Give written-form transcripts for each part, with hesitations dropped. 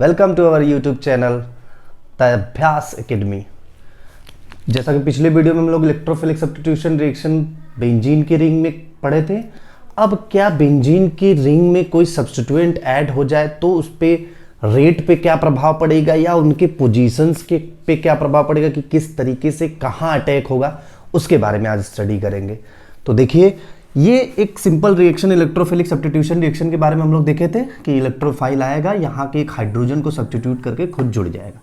Welcome to our YouTube channel the Abhyas academy. जैसा कि पिछले वीडियो में हम लोग इलेक्ट्रोफिलिक सब्स्टिट्यूशन रिएक्शन बेंजीन की रिंग में पढ़े थे, अब क्या बेंजीन की रिंग में कोई सब्स्टिट्यूएंट ऐड हो जाए तो उस पर रेट पे क्या प्रभाव पड़ेगा या उनके पोजीशंस के पे क्या प्रभाव पड़ेगा कि किस तरीके से कहाँ अटैक होगा, उसके बारे में आज स्टडी करेंगे। तो देखिए, ये एक simple reaction electrophilic substitution reaction के बारे में हम लोग देखे थे कि इलेक्ट्रोफाइल आएगा, यहाँ के एक हाइड्रोजन को सब्स्टिट्यूट करके खुद जुड़ जाएगा।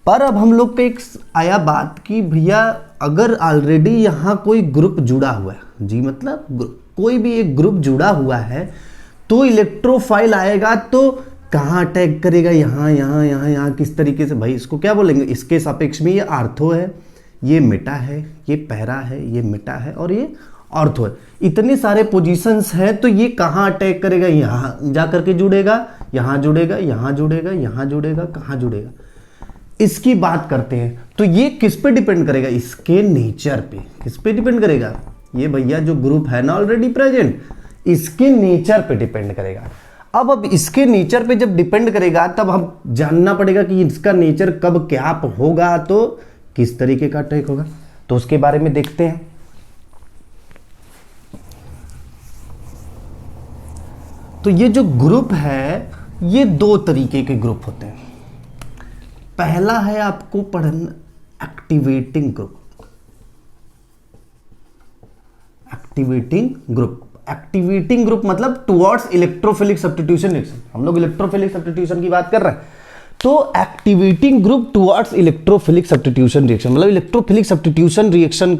पर अब हम लोग पे एक आया बात कि भैया अगर ऑलरेडी यहाँ कोई ग्रुप जुड़ा हुआ है, जी मतलब कोई भी एक ग्रुप जुड़ा हुआ है, तो इलेक्ट्रोफाइल आएगा तो कहाँ अटैक करेगा, यहाँ यहाँ यहाँ यहाँ किस तरीके से। भाई इसको क्या बोलेंगे, इसके सापेक्ष में ये आर्थो है, ये मेटा है, ये पैरा है, ये मेटा है और ये ऑर्थो है। इतने सारे पोजीशंस हैं, तो ये कहाँ अटैक करेगा, यहाँ जा करके जुड़ेगा, यहाँ जुड़ेगा, यहाँ जुड़ेगा, यहाँ जुड़ेगा, कहाँ जुड़ेगा, इसकी बात करते हैं। तो ये किस पे डिपेंड करेगा, इसके नेचर पे। किस पे डिपेंड करेगा, ये भैया जो ग्रुप है ना ऑलरेडी प्रेजेंट, इसके नेचर पे डिपेंड करेगा। अब इसके नेचर पे जब डिपेंड करेगा तब हम जानना पड़ेगा कि इसका नेचर कब क्या होगा, तो किस तरीके का अटैक होगा, तो उसके बारे में देखते हैं। तो ये जो ग्रुप है, ये दो तरीके के ग्रुप होते हैं। पहला है आपको पढ़ना activating group. Activating group, activating group मतलब टुवर्ड्स इलेक्ट्रोफिलिक सब्स्टिट्यूशन रिएक्शन। हम लोग इलेक्ट्रोफिलिक सब्स्टिट्यूशन की बात कर रहे हैं, तो activating group towards electrophilic substitution reaction मतलब इलेक्ट्रोफिलिक सब्स्टिट्यूशन रिएक्शन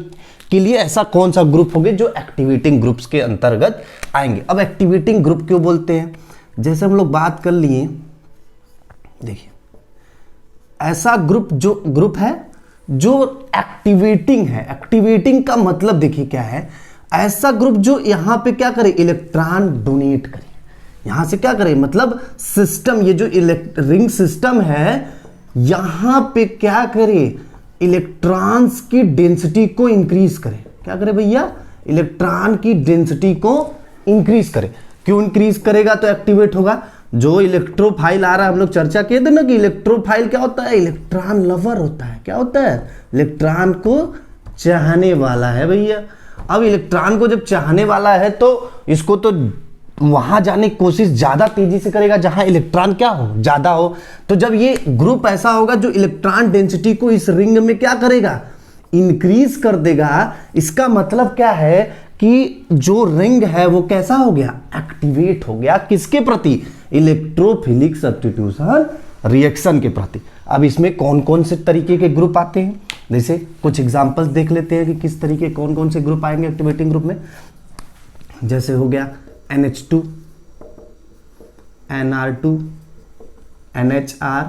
के लिए ऐसा कौन सा ग्रुप होंगे जो एक्टिवेटिंग ग्रुप्स के अंतर्गत आएंगे। अब एक्टिवेटिंग ग्रुप क्यों बोलते हैं, जैसे हम लोग बात कर लिए, देखिए ऐसा ग्रुप है जो एक्टिवेटिंग है। एक्टिवेटिंग का मतलब देखिए क्या है, ऐसा ग्रुप जो यहां पे क्या करे, इलेक्ट्रॉन डोनेट करे। यहां से क्या करे मतलब सिस्टम, ये जो रिंग सिस्टम है, यहां पे क्या करे, इलेक्ट्रॉन्स की डेंसिटी को इंक्रीज करे। क्या करे भैया, इलेक्ट्रॉन की डेंसिटी को इंक्रीज करे। क्यों इंक्रीज करेगा तो एक्टिवेट होगा। जो इलेक्ट्रोफाइल आ रहा है, हम लोग चर्चा किए थे ना कि इलेक्ट्रोफाइल क्या होता है, इलेक्ट्रॉन लवर होता है। क्या होता है, इलेक्ट्रॉन को चाहने वाला है भैया। अब इलेक्ट्रॉन को जब चाहने वाला है तो इसको तो वहां जाने की कोशिश ज्यादा तेजी से करेगा जहां इलेक्ट्रॉन क्या हो, ज्यादा हो। तो जब ये ग्रुप ऐसा होगा जो इलेक्ट्रॉन डेंसिटी को इस रिंग में क्या करेगा, इंक्रीज कर देगा, इसका मतलब क्या है कि जो रिंग है वो कैसा हो गया, एक्टिवेट हो गया। किसके प्रति, इलेक्ट्रोफिलिक सब्स्टिट्यूशन रिएक्शन के प्रति। अब इसमें कौन कौन से तरीके के ग्रुप आते हैं, जैसे कुछ एग्जांपल्स देख लेते हैं कि किस तरीके कौन कौन से ग्रुप आएंगे एक्टिवेटिंग ग्रुप में। जैसे हो गया NH2, NR2, NHR,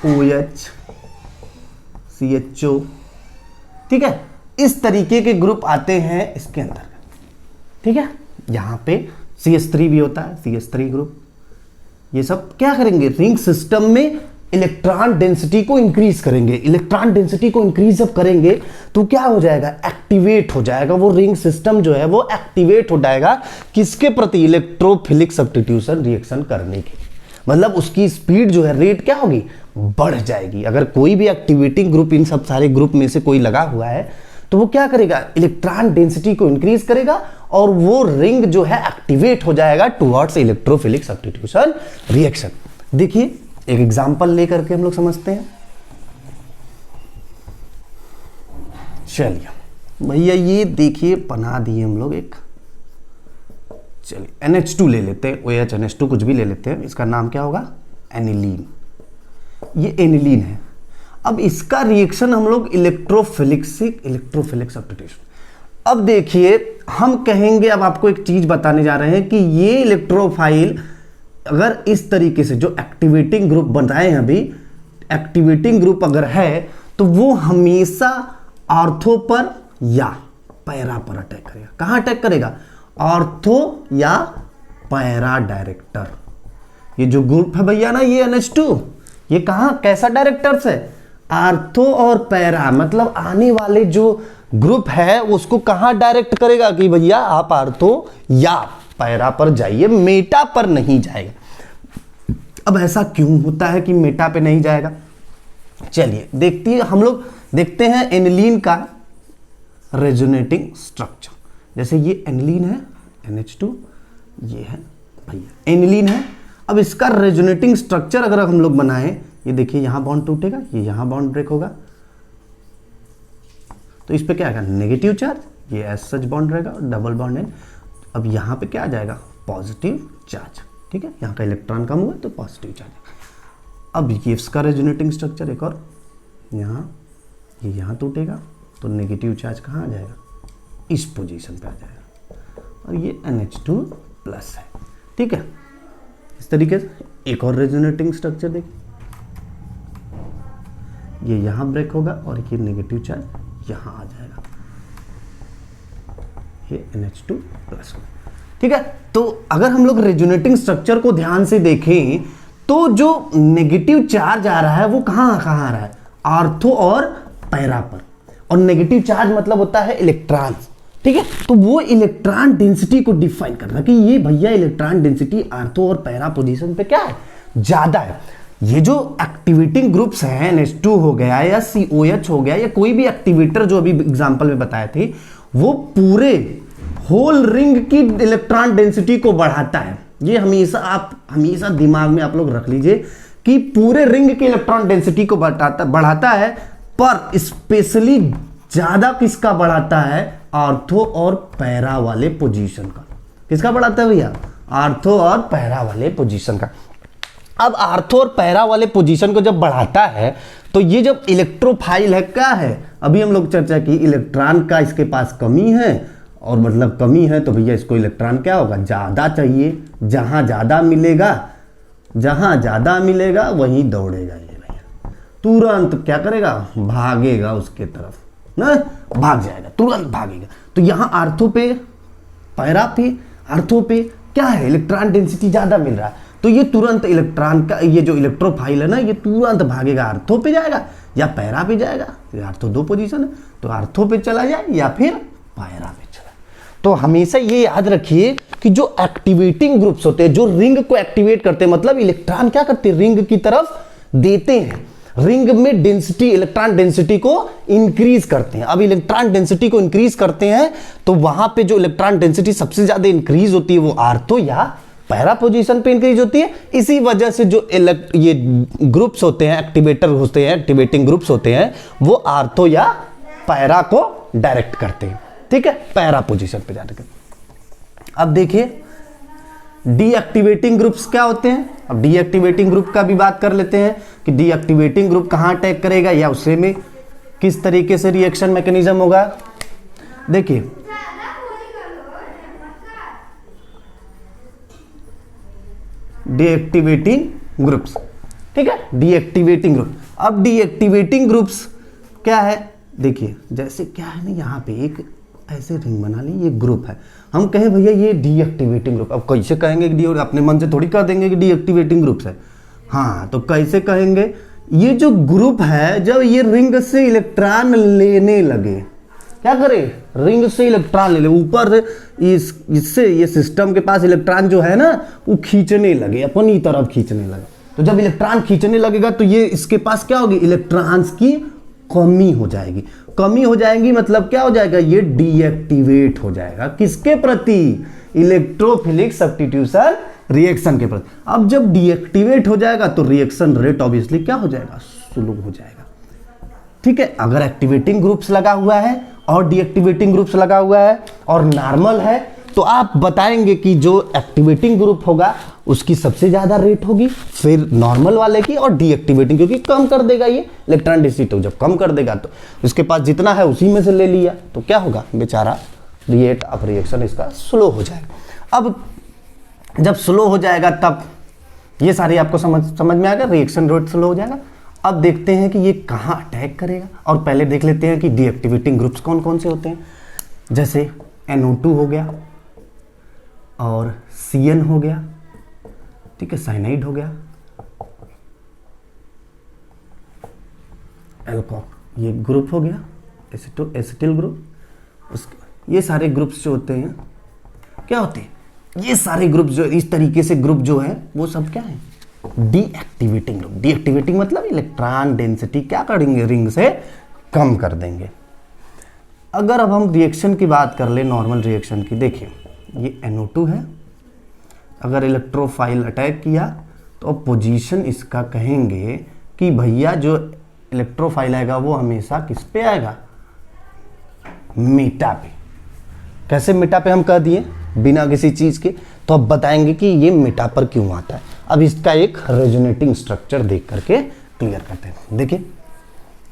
OH, CHO, ठीक है। इस तरीके के ग्रुप आते हैं इसके अंतर्गत, ठीक है। यहां पे CH3 भी होता है, CH3 ग्रुप। ये सब क्या करेंगे, रिंग सिस्टम में इलेक्ट्रॉन डेंसिटी को इंक्रीज करेंगे। इलेक्ट्रॉन डेंसिटी को इंक्रीज जब करेंगे तो क्या हो जाएगा, एक्टिवेट हो जाएगा। वो रिंग सिस्टम जो है वो एक्टिवेट हो जाएगा किसके प्रति, इलेक्ट्रोफिलिक सब्स्टिट्यूशन रिएक्शन करने के। मतलब उसकी स्पीड जो है, रेट क्या होगी, बढ़ जाएगी। अगर कोई भी एक्टिवेटिंग ग्रुप इन सब सारे ग्रुप में से कोई लगा हुआ है तो वो क्या करेगा, इलेक्ट्रॉन डेंसिटी को इंक्रीज करेगा और वो रिंग जो है एक्टिवेट हो जाएगा टुवर्ड्स इलेक्ट्रोफिलिक सब्स्टिट्यूशन रिएक्शन। देखिए एक एग्जांपल लेकर के हम लोग समझते हैं। चलिए भैया ये देखिए बना दिए हम लोग एक, चलिए NH2 ले लेते हैं, OH NH2 कुछ भी ले लेते हैं। इसका नाम क्या होगा, एनिलीन। ये एनिलीन है। अब इसका रिएक्शन हम लोग इलेक्ट्रोफिलिक सब्स्टिट्यूशन। अब देखिए हम कहेंगे, अब आपको एक चीज बताने जा रहे हैं कि ये इलेक्ट्रोफाइल अगर इस तरीके से जो एक्टिवेटिंग ग्रुप बनाए हैं, अभी एक्टिवेटिंग ग्रुप अगर है तो वो हमेशा ऑर्थो पर या पैरा पर अटैक करेगा। कहां अटैक करेगा, ऑर्थो या पैरा डायरेक्टर। ये जो ग्रुप है भैया ना, ये NH2, ये कहां कैसा डायरेक्टर्स है, आर्थो और पैरा। मतलब आने वाले जो ग्रुप है उसको कहां डायरेक्ट करेगा कि भैया आप आर्थो या पैरा पर जाइए, मेटा पर नहीं जाएगा। अब ऐसा क्यों होता है कि मेटा पे नहीं जाएगा? चलिए हम लोग देखते हैं एनिलीन का रेजोनेटिंग स्ट्रक्चर। जैसे ये एनिलीन है NH2, ये है भैया एनिलीन है। अब इसका रेजोनेटिंग स्ट्रक्चर अगर हम लोग बनाएं, ये देखिए यहां बॉन्ड टूटेगा, ये यहां बॉन्ड ब्रेक होगा, तो इस पे क्या आएगा? नेगेटिव चार्ज, ये एज सच बॉन्ड रहेगा, डबल बॉन्ड एंड। अब यहाँ पे क्या आ जाएगा? Positive charge. ठीक है, यहाँ का इलेक्ट्रॉन कम हुआ तो पॉजिटिव चार्ज। अब ये इसका रेजोनेटिंग स्ट्रक्चर एक और, यहाँ ये यहाँ टूटेगा तो नेगेटिव चार्ज कहाँ आ जाएगा? इस पोजीशन पे आ जाएगा, और ये NH2 प्लस है। ठीक है, इस तरीके से एक और रेजोनेटिंग स्ट्रक्चर देखिए, ये यहाँ ब्रेक होगा और ये नेगेटिव चार्ज यहाँ आ जाएगा, ये NH2 प्लस। ठीक है, तो अगर हम लोग रेजोनेटिंग स्ट्रक्चर को ध्यान से देखें तो जो नेगेटिव चार्ज आ रहा है वो कहाँ आ रहा है? आर्थो और पैरा पर। और नेगेटिव चार्ज मतलब होता है इलेक्ट्रॉन। ठीक है, तो वो इलेक्ट्रॉन डेंसिटी को डिफाइन करना कि ये भैया इलेक्ट्रॉन डेंसिटी आर्थो और पैरा पोजीशन पे क्या है? ज्यादा है। ये जो एक्टिवेटिंग ग्रुप्स हैं, NH2 हो गया या COH हो गया या कोई भी एक्टिवेटर जो अभी एग्जांपल में बताए थे, वो पूरे होल रिंग की इलेक्ट्रॉन डेंसिटी को बढ़ाता है। ये हमेशा दिमाग में आप लोग रख लीजिए कि पूरे रिंग की इलेक्ट्रॉन डेंसिटी को बढ़ाता है, पर स्पेशली ज्यादा किसका बढ़ाता है? आर्थो और पैरा वाले पोजीशन का। किसका बढ़ाता है भैया? आर्थो और पैरा वाले पोजीशन का। अब आर्थो और पैरा वाले पोजीशन को जब बढ़ाता है तो ये जब इलेक्ट्रोफाइल है, क्या है? अभी हम लोग चर्चा की, इलेक्ट्रॉन का इसके पास कमी है, और मतलब कमी है तो भैया इसको इलेक्ट्रॉन क्या होगा? ज्यादा चाहिए। जहां ज्यादा मिलेगा वहीं दौड़ेगा ये भैया, तुरंत क्या करेगा? भागेगा उसके तरफ ना, भाग जाएगा, तुरंत भागेगा। तो यहां आर्थो पे, पैरा पे, आर्थो पे क्या है? इलेक्ट्रॉन डेंसिटी ज्यादा मिल रहा है, तो ये तुरंत इलेक्ट्रॉन का ये जो इलेक्ट्रोफाइल है ना, ये तुरंत भागेगा, आर्थो पे जाएगा या पैरा पे जाएगा। आर्थो दो पोजीशन है, तो आर्थो पे चला जाए या फिर पैरा पे चला। तो हमेशा ये याद रखिए कि जो एक्टिवेटिंग ग्रुप्स होते हैं, जो रिंग को एक्टिवेट करते हैं, मतलब इलेक्ट्रॉन क्या करते हैं? रिंग की तरफ देते हैं, रिंग में डेंसिटी, इलेक्ट्रॉन डेंसिटी को इंक्रीज करते हैं। अब इलेक्ट्रॉन डेंसिटी को इंक्रीज करते हैं तो वहां पे जो इलेक्ट्रॉन डेंसिटी सबसे ज्यादा इंक्रीज होती है वो आर्थो या पैरा पोजीशन पे इंक्रीज होती है। इसी वजह से जो ये ग्रुप्स होते हैं, एक्टिवेटर होते हैं, एक्टिवेटिंग ग्रुप्स होते हैं, वो आर्थो या पैरा को डायरेक्ट करते हैं। ठीक है, पैरा पोजीशन पे जाकर। अब देखिए डीएक्टिवेटिंग ग्रुप्स क्या होते हैं। अब डीएक्टिवेटिंग ग्रुप का भी बात कर लेते हैं कि डीएक्टिवेटिंग ग्रुप कहां अटैक करेगा या उससे में किस तरीके से रिएक्शन मैकेनिज्म होगा। देखिए डीएक्टिवेटिंग ग्रुप्स, ठीक है, डीएक्टिवेटिंग ग्रुप। अब डीएक्टिवेटिंग ग्रुप्स क्या है? देखिए जैसे क्या है ना, यहाँ पे एक ऐसे रिंग बना ली, ये ग्रुप है, हम कहें भैया ये डीएक्टिवेटिंग ग्रुप। अब कैसे कहेंगे कि अपने मन से थोड़ी कह देंगे कि डीएक्टिवेटिंग ग्रुप्स है। हाँ, तो कैसे कहेंगे? ये जो ग्रुप है जब ये रिंग से इलेक्ट्रॉन लेने लगे, क्या करे? रिंग से इलेक्ट्रॉन ले ले, ऊपर इससे ये सिस्टम के पास इलेक्ट्रॉन जो है ना वो खींचने लगे, अपनी तरफ खींचने लगे। तो जब इलेक्ट्रॉन खींचने लगेगा तो ये इसके पास क्या होगी? इलेक्ट्रॉन्स की कमी हो जाएगी। कमी हो जाएगी मतलब क्या हो जाएगा? ये डीएक्टिवेट हो जाएगा। किसके प्रति? इलेक्ट्रोफिलिक सब्स्टिट्यूशन रिएक्शन के प्रति। अब जब डीएक्टिवेट हो जाएगा तो रिएक्शन रेट ऑब्वियसली क्या हो जाएगा? स्लो हो जाएगा। ठीक है, अगर एक्टिवेटिंग ग्रुप्स लगा हुआ है और डीएक्टिवेटिंग ग्रुप्स लगा हुआ है और नॉर्मल है, तो आप बताएंगे कि जो एक्टिवेटिंग ग्रुप होगा उसकी सबसे ज्यादा रेट होगी, फिर नॉर्मल वाले की, और डीएक्टिवेटिंग क्योंकि कम कर देगा ये इलेक्ट्रॉन डेंसिटी। तो जब कम कर देगा तो उसके पास जितना है उसी में से ले लिया, तो क्या होगा? बेचारा रेट ऑफ रिएक्शन इसका स्लो हो जाएगा। अब जब स्लो हो जाएगा तब ये सारी आपको समझ में आएगा, रिएक्शन रेट स्लो हो जाएगा। अब देखते हैं कि ये कहाँ अटैक करेगा, और पहले देख लेते हैं कि डीएक्टिवेटिंग ग्रुप्स कौन कौन से होते हैं। जैसे NO2 हो गया और CN हो गया, ठीक है, साइनाइड हो गया, एल्कोहल, ये ग्रुप हो गया, एसिटिल ग्रुप। ये सारे ग्रुप्स जो होते हैं क्या होते हैं? ये सारे ग्रुप जो इस तरीके से ग्रुप जो है वो सब क्या है? Deactivating group. डीएक्टिवेटिंग मतलब इलेक्ट्रॉन डेंसिटी क्या करेंगे, रिंग से कम कर देंगे। अगर अब हम रिएक्शन की बात कर ले, नॉर्मल रिएक्शन की, देखिए ये NO2 है, अगर इलेक्ट्रोफाइल अटैक किया तो पोजीशन इसका कहेंगे कि भैया जो इलेक्ट्रोफाइल आएगा वो हमेशा किस पे आएगा, मेटा पे। कैसे मेटा पे हम कह दिए बिना किसी चीज के, तो अब बताएंगे कि ये मेटा पर क्यों आता है। अब इसका एक रेजोनेटिंग स्ट्रक्चर देख करके क्लियर करते हैं। देखिए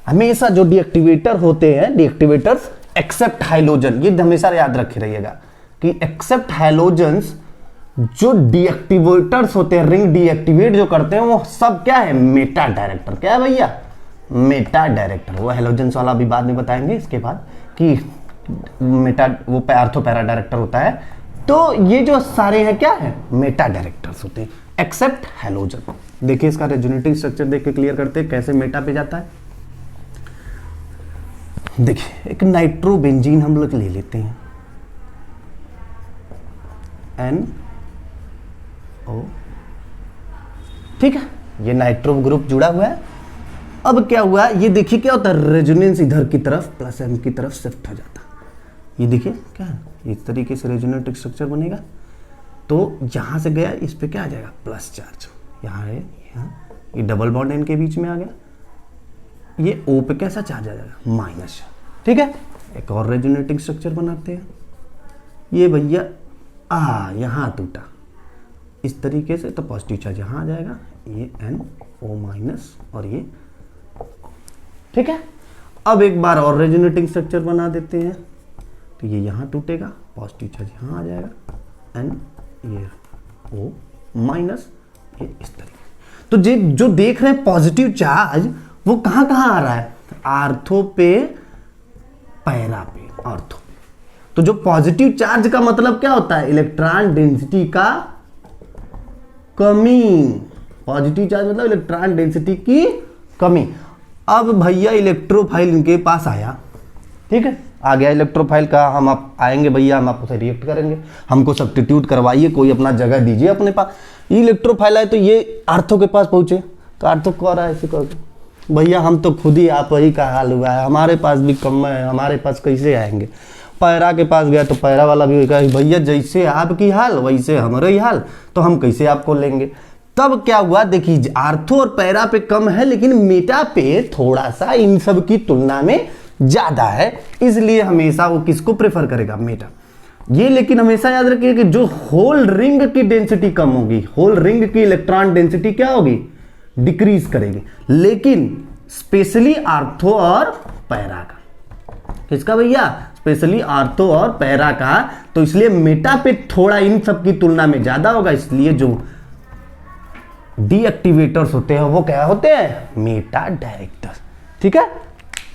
हमेशा जो डीएक्टिवेटर होते हैं, डीएक्टिवेटर्स एक्सेप्ट हाइलोजन, ये हमेशा याद रखे रहिएगा कि एक्सेप्ट हाइलोजन्स जो डीएक्टिवेटर्स होते हैं, रिंग डीएक्टिवेट जो करते हैं, वो सब क्या है, मेटा डायरेक्टर। क्या है भैया, मेटा डायरेक्टर। वो हेलोजेंस वाला भी बाद में बताएंगे इसके बाद कि मेटा वो आर्थो पैरा डायरेक्टर होता है। तो ये जो सारे हैं क्या है, मेटा डायरेक्टर्स होते हैं एक्सेप्ट हेलोजन। देखिए इसका रेजोनेटिंग स्ट्रक्चर देख के क्लियर करते हैं कैसे मेटा पे जाता है। देखिए एक नाइट्रोबेंजीन हम लोग ले लेते हैं, NO, ठीक है, ये नाइट्रो ग्रुप जुड़ा हुआ है। अब क्या हुआ, ये देखिए क्या होता है, रेजोनेंस इधर की तरफ प्लस M की तरफ शिफ्ट हो जाता है। ये देखिए क्या है, इस तरीके से रेजोनेटिंग स्ट्रक्चर बनेगा। तो यहां से गया इस पे क्या आ जाएगा, प्लस चार्ज। यहाँ है, यहाँ ये डबल बॉन्ड N के बीच में आ गया, ये O पे कैसा चार्ज आ जाएगा, माइनस। ठीक है, एक और रेजोनेटिंग स्ट्रक्चर बनाते हैं। ये भैया यहाँ टूटा इस तरीके से, तो पॉजिटिव चार्ज यहाँ आ जाएगा, ये NO माइनस और ये, ठीक है। अब एक बार और रेजोनेटिंग स्ट्रक्चर बना देते हैं, तो ये यहाँ टूटेगा, पॉजिटिव चार्ज यहाँ आ जाएगा, N ये O माइनस, ये इस तरीके। तो जो देख रहे हैं पॉजिटिव चार्ज वो कहाँ कहाँ आ रहा है, आर्थो पे पैरा पे, आर्थो। तो जो पॉजिटिव चार्ज का मतलब क्या होता है, इलेक्ट्रॉन डेंसिटी का कमी। पॉजिटिव चार्ज मतलब इलेक्ट्रॉन डेंसिटी की कमी। अब भैया इलेक्ट्रोफाइल इनके पास आया, ठीक है, आ गया इलेक्ट्रोफाइल का, हम आप आएंगे भैया, हम आपसे रिएक्ट करेंगे, हमको सब्स्टिट्यूट करवाइए, कोई अपना जगह दीजिए अपने पास। इलेक्ट्रोफाइल आए तो ये आर्थो के पास पहुंचे, तो आर्थो कह रहा है ऐसे करके, भैया हम तो खुद ही आप वही का हाल हुआ है, हमारे पास भी कम है, हमारे पास कैसे आएंगे। पैरा के पास गया तो पैरा वाला भी कहा भैया जैसे आपकी हाल वैसे हमारा ही हाल, तो हम कैसे आपको लेंगे। तब क्या हुआ, देखिए आर्थो और पैरा पे कम है, लेकिन मेटा पे थोड़ा सा इन सब की तुलना में ज्यादा है, इसलिए हमेशा वो किसको प्रेफर करेगा, मेटा। ये लेकिन हमेशा याद रखिए कि जो होल रिंग की डेंसिटी कम होगी, होल रिंग की इलेक्ट्रॉन डेंसिटी क्या होगी, डिक्रीज करेगी, लेकिन स्पेशली आर्थो और पैरा का। किसका भैया, स्पेशली आर्थो और पैरा का। तो इसलिए मेटा पे थोड़ा इन सब की तुलना में ज्यादा होगा, इसलिए जो डीएक्टिवेटर्स होते हैं वो क्या होते हैं, मेटा डायरेक्टर्स। ठीक है,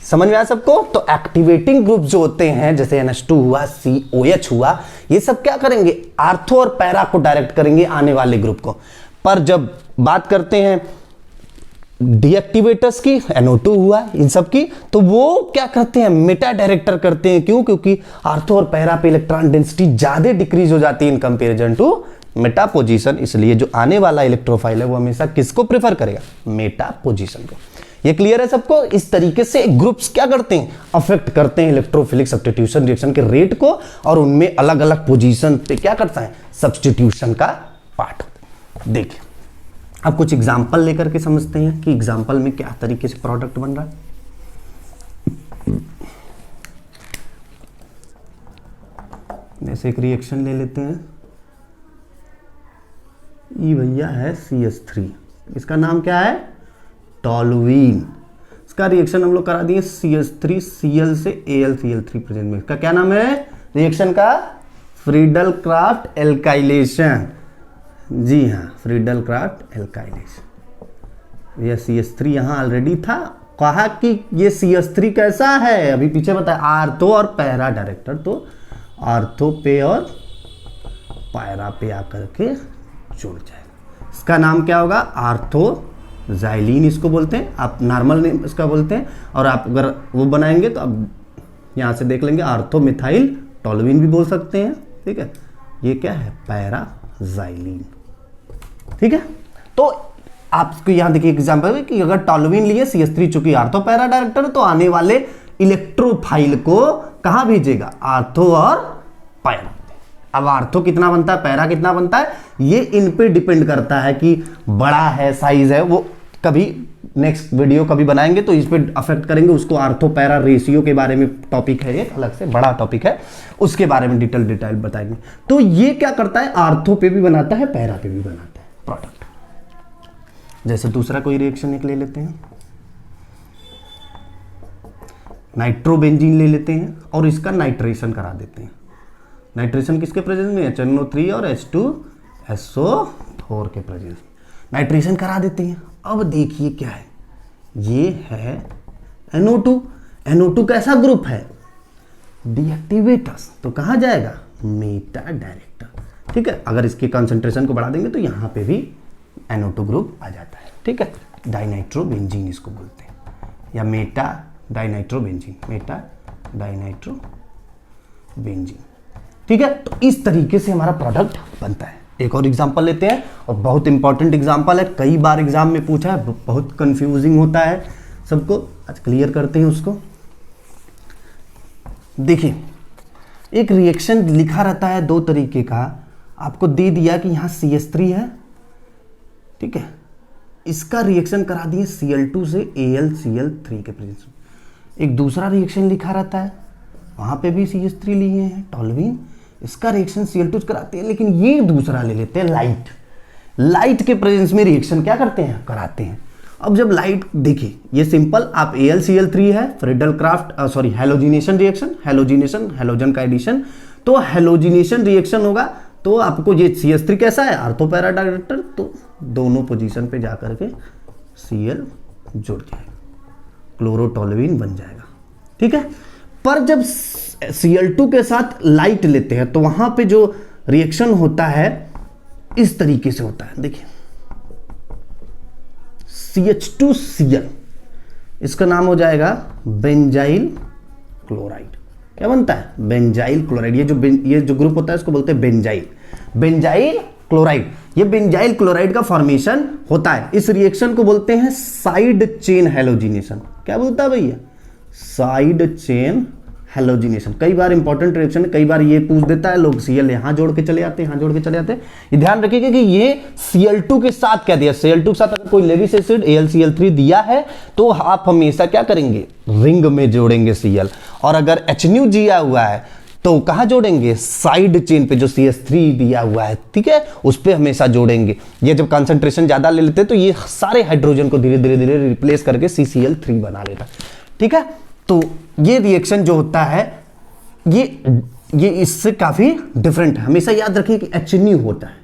समझ में आया सबको। तो एक्टिवेटिंग ग्रुप जो होते हैं जैसे NH2 हुआ, COH हुआ, ये सब क्या करेंगे, आर्थो और पैरा को डायरेक्ट करेंगे आने वाले ग्रुप को। पर जब बात करते हैं डीएक्टिवेटर्स की, NO2 हुआ, इन सब की, तो वो क्या करते हैं, मेटा डायरेक्टर करते हैं। क्यों, क्योंकि आर्थो और पैरा पे इलेक्ट्रॉन डेंसिटी ज्यादा डिक्रीज हो जाती है in comparison to meta position, इसलिए जो आने वाला इलेक्ट्रोफाइल है वो हमेशा किसको प्रेफर करेगा, मेटा पोजीशन को। ये क्लियर है सबको। इस तरीके से ग्रुप्स क्या करते हैं, अफेक्ट करते हैं इलेक्ट्रोफिलिक सब्स्टिट्यूशन रिएक्शन के रेट को, और उनमें अलग अलग पोजीशन पे क्या करता है, सब्स्टिट्यूशन का पार्ट होता है। देखिए अब कुछ एग्जांपल लेकर के समझते हैं कि एग्जांपल में क्या तरीके से प्रोडक्ट बन रहा है। जैसे एक रिएक्शन ले लेते हैं, ये भैया है CH3, इसका नाम क्या है, टॉलुवीन। इसका रिएक्शन हम लोग करा दिए CH3 Cl से AlCl3 प्रेजेंट में। इसका क्या नाम है रिएक्शन का, फ्रीडल क्राफ्ट एल्काइलेशन। जी हाँ, फ्रीडल क्राफ्ट एल्काइलेशन। यह CH3 यहाँ ऑलरेडी था, कहा कि ये CH3 कैसा है, अभी पीछे बताया, आर्थो और पैरा डायरेक्टर। तो आर्थो पे और पैरा पे आकर के जुड़ जाएगा। इसका नाम क्या होगा, आर्थोजाइलिन इसको बोलते हैं, आप नॉर्मल नेम इसका बोलते हैं। और आप अगर वो बनाएंगे तो आप यहाँ से देख लेंगे, आर्थोमिथाइल टॉलुवीन भी बोल सकते हैं। ठीक है, ये क्या है, पैराजाइलिन। ठीक है, तो आपको यहाँ देखिए एग्जांपल है कि अगर टॉलुइन लिए CH3 चूंकि आर्थो पैरा डायरेक्टर तो आने वाले इलेक्ट्रोफाइल को कहां भेजेगा, आर्थो और पैरा। अब आर्थो कितना बनता है, पैरा कितना बनता है, ये इन पे डिपेंड करता है कि बड़ा है साइज है, वो कभी नेक्स्ट वीडियो कभी बनाएंगे तो इस पे अफेक्ट करेंगे, उसको आर्थो पैरा रेशियो के बारे में टॉपिक है, एक अलग से बड़ा टॉपिक है, उसके बारे में डिटेल बताएंगे। तो ये क्या करता है, आर्थो पे भी बनाता है, पैरा पे भी बनाता है प्रोडक्ट। जैसे दूसरा कोई रिएक्शन एक ले लेते हैं, नाइट्रोबेंजीन ले लेते हैं और इसका नाइट्रेशन करा देते हैं। नाइट्रेशन किसके प्रेजेंस में, HNO3 और H2SO4 के प्रेजेंस में नाइट्रेशन करा देते हैं। अब देखिए क्या है, ये है NO2। NO2 कैसा ग्रुप है, डीएक्टिवेटर्स, तो कहां जाएगा, मेटा डायरेक्टर। ठीक है, अगर इसके कंसंट्रेशन को बढ़ा देंगे तो यहां पे भी NO2 ग्रुप आ जाता है। ठीक है, डाइनाइट्रोबेंजीन इसको बोलते हैं, या मेटा डाइनाइट्रोबेंजीन, मेटा डाइनाइट्रोबेंजीन। ठीक है, तो इस तरीके से हमारा प्रोडक्ट बनता है। एक और एग्जांपल लेते हैं, और बहुत इंपॉर्टेंट एग्जांपल है, कई बार एग्जाम में पूछा है, बहुत कंफ्यूजिंग होता है सबको, आज क्लियर करते हैं उसको। देखिए, एक रिएक्शन लिखा रहता है दो तरीके का, आपको दे दिया कि यहां CH3 है, ठीक है, इसका रिएक्शन करा दिए Cl2 से AlCl3 के प्रेजेंस में। एक दूसरा रिएक्शन लिखा रहता है, वहां पे भी CH3 लिए हैं, टॉलुइन, इसका रिएक्शन Cl2 कराते हैं, लेकिन ये दूसरा ले लेते हैं, लाइट के प्रेजेंस में रिएक्शन क्या करते हैं, कराते हैं। अब जब लाइट, देखिए ये सिंपल, आप AlCl3 है, Friedel craft sorry halogenation reaction, halogen का एडिशन, तो हैलोजिनेशन रिएक्शन होगा, तो आपको ये CH3 कैसा है, आर्थो पैरा डायरेक्टर, तो दोनों पोजीशन पे जाकर के Cl जुड़ जाएगा, क्लोरोटोलुइन बन जाएगा। ठीक है, पर जब Cl2 के साथ लाइट लेते हैं तो वहां पे जो रिएक्शन होता है इस तरीके से होता है। देखिए CH2Cl, इसका नाम हो जाएगा बेंजाइल क्लोराइड। क्या बनता है, बेंजाइल क्लोराइड। ये जो ग्रुप होता है इसको बोलते हैं बेंजाइल क्लोराइड। ये बेंजाइल क्लोराइड का फॉर्मेशन होता है, इस रिएक्शन को बोलते हैं साइड चेन हैलोजिनेशन। क्या बोलता है भैया, साइड चेन हैलोजिनेशन। कई बार इंपॉर्टेंट रिएक्शन है, कई बार ये पूछ देता है लोग, Cl यहां जोड़ के चले आते हैं, यहां जोड़ के चले आते हैं। ये ध्यान रखिएगा कि ये Cl2 के साथ क्या दिया, Cl2 के साथ अगर कोई लेविस एसिड AlCl3 दिया है तो आप हमेशा क्या करेंगे, रिंग में जोड़ेंगे Cl, और अगर HNu दिया हुआ है तो कहां जोड़ेंगे, साइड चेन पे जो CH3 दिया हुआ है, ठीक है, उस पे हमेशा जोड़ेंगे। ये जब कंसंट्रेशन ज्यादा ले लेते हैं तो ये सारे हाइड्रोजन को धीरे धीरे रिप्लेस करके CCl3 बना लेता है। ठीक है, तो ये रिएक्शन जो होता है ये इससे काफी डिफरेंट है। हमेशा याद रखिए कि HNu होता है।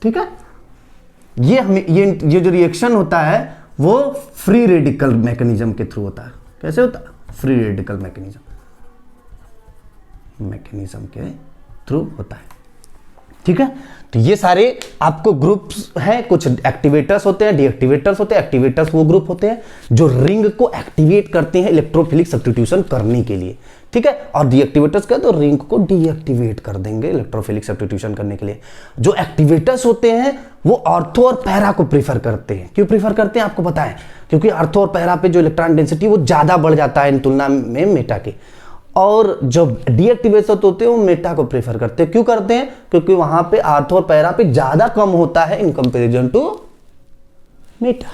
ठीक है, ये जो रिएक्शन होता है वो फ्री रेडिकल मैकेनिज्म के थ्रू होता है। कैसे होता है, फ्री रेडिकल मैकेनिज्म के थ्रू होता है। ठीक है, तो ये सारे आपको ग्रुप्स हैं, कुछ एक्टिवेटर्स होते हैं, डीएक्टिवेटर्स होते हैं। एक्टिवेटर्स वो ग्रुप होते हैं जो रिंग को एक्टिवेट करते हैं इलेक्ट्रोफिलिक सब्स्टिट्यूशन करने के लिए। ठीक है, और डीएक्टिवेटर्स क्या, तो रिंग को डीएक्टिवेट कर देंगे इलेक्ट्रोफिलिक सब्स्टिट्यूशन करने के लिए। जो एक्टिवेटर्स होते हैं वो आर्थो और पैरा को प्रीफर करते हैं। क्यों प्रीफर करते हैं आपको पता है, क्योंकि आर्थो और पैरा पे जो इलेक्ट्रॉन डेंसिटी वो ज्यादा बढ़ जाता है इन तुलना में मेटा के, और जो डीएक्टिवेशन होते हैं वो मेटा को प्रेफर करते हैं। क्यों करते हैं, क्योंकि वहां पे आर्थो और पैरा पे ज्यादा कम होता है इन कंपैरिजन टू मेटा,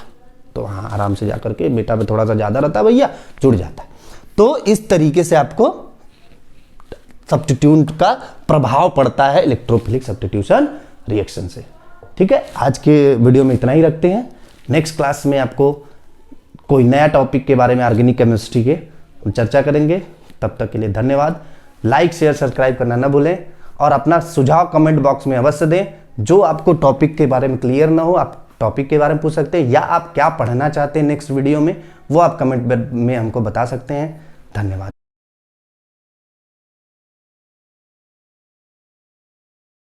तो वहां आराम से जाकर के मेटा पे थोड़ा सा ज्यादा रहता है भैया, जुड़ जाता है। तो इस तरीके से आपको सब्स्टिट्यूट का प्रभाव पड़ता है इलेक्ट्रोफिलिक सब्स्टिट्यूशन रिएक्शन से। ठीक है, आज के वीडियो में इतना ही रखते हैं। नेक्स्ट क्लास में आपको कोई नया टॉपिक के बारे में ऑर्गेनिक केमिस्ट्री के चर्चा करेंगे। तब तक के लिए धन्यवाद। लाइक शेयर सब्सक्राइब करना ना भूलें, और अपना सुझाव कमेंट बॉक्स में अवश्य दें। जो आपको टॉपिक के बारे में क्लियर ना हो आप टॉपिक के बारे में पूछ सकते हैं, या आप क्या पढ़ना चाहते हैं नेक्स्ट वीडियो में वो आप कमेंट में हमको बता सकते हैं। धन्यवाद।